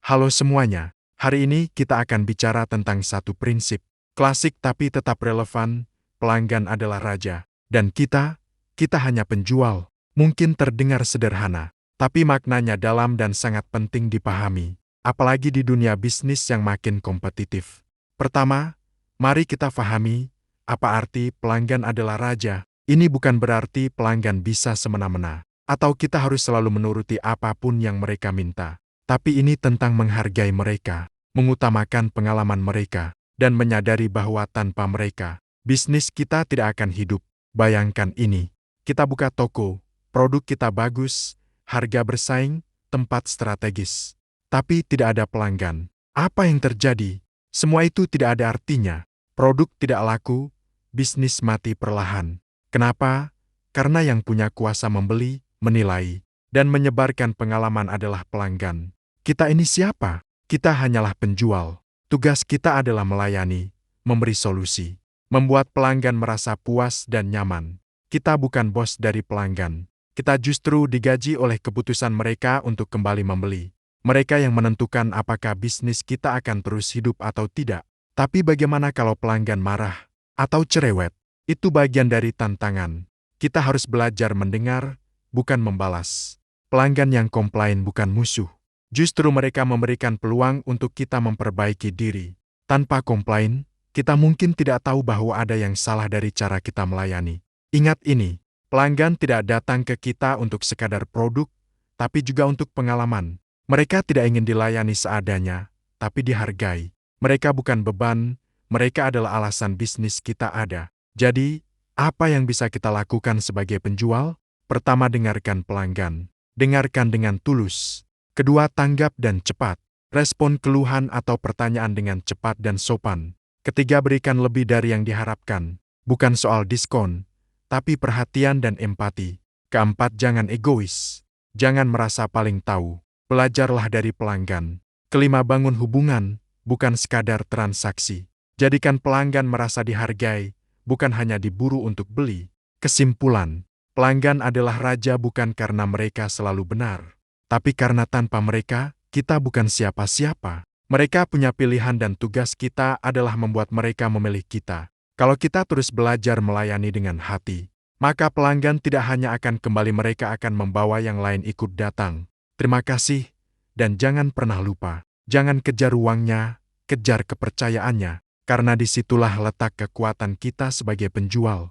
Halo semuanya, hari ini kita akan bicara tentang satu prinsip, klasik tapi tetap relevan, pelanggan adalah raja, dan kita hanya penjual. Mungkin terdengar sederhana, tapi maknanya dalam dan sangat penting dipahami, apalagi di dunia bisnis yang makin kompetitif. Pertama, mari kita pahami, apa arti pelanggan adalah raja. Ini bukan berarti pelanggan bisa semena-mena, atau kita harus selalu menuruti apapun yang mereka minta. Tapi ini tentang menghargai mereka, mengutamakan pengalaman mereka, dan menyadari bahwa tanpa mereka, bisnis kita tidak akan hidup. Bayangkan ini, kita buka toko, produk kita bagus, harga bersaing, tempat strategis. Tapi tidak ada pelanggan. Apa yang terjadi? Semua itu tidak ada artinya. Produk tidak laku, bisnis mati perlahan. Kenapa? Karena yang punya kuasa membeli, menilai, dan menyebarkan pengalaman adalah pelanggan. Kita ini siapa? Kita hanyalah penjual. Tugas kita adalah melayani, memberi solusi, membuat pelanggan merasa puas dan nyaman. Kita bukan bos dari pelanggan. Kita justru digaji oleh keputusan mereka untuk kembali membeli. Mereka yang menentukan apakah bisnis kita akan terus hidup atau tidak. Tapi bagaimana kalau pelanggan marah atau cerewet? Itu bagian dari tantangan. Kita harus belajar mendengar, bukan membalas. Pelanggan yang komplain bukan musuh. Justru mereka memberikan peluang untuk kita memperbaiki diri. Tanpa komplain, kita mungkin tidak tahu bahwa ada yang salah dari cara kita melayani. Ingat ini, pelanggan tidak datang ke kita untuk sekadar produk, tapi juga untuk pengalaman. Mereka tidak ingin dilayani seadanya, tapi dihargai. Mereka bukan beban, mereka adalah alasan bisnis kita ada. Jadi, apa yang bisa kita lakukan sebagai penjual? Pertama, dengarkan pelanggan. Dengarkan dengan tulus. Kedua, tanggap dan cepat. Respon keluhan atau pertanyaan dengan cepat dan sopan. Ketiga, berikan lebih dari yang diharapkan. Bukan soal diskon, tapi perhatian dan empati. Keempat, jangan egois. Jangan merasa paling tahu. Belajarlah dari pelanggan. Kelima, bangun hubungan, bukan sekadar transaksi. Jadikan pelanggan merasa dihargai, bukan hanya diburu untuk beli. Kesimpulan, pelanggan adalah raja bukan karena mereka selalu benar, tapi karena tanpa mereka, kita bukan siapa-siapa. Mereka punya pilihan dan tugas kita adalah membuat mereka memilih kita. Kalau kita terus belajar melayani dengan hati, maka pelanggan tidak hanya akan kembali, mereka akan membawa yang lain ikut datang. Terima kasih, dan jangan pernah lupa, jangan kejar uangnya, kejar kepercayaannya. Karena disitulah letak kekuatan kita sebagai penjual.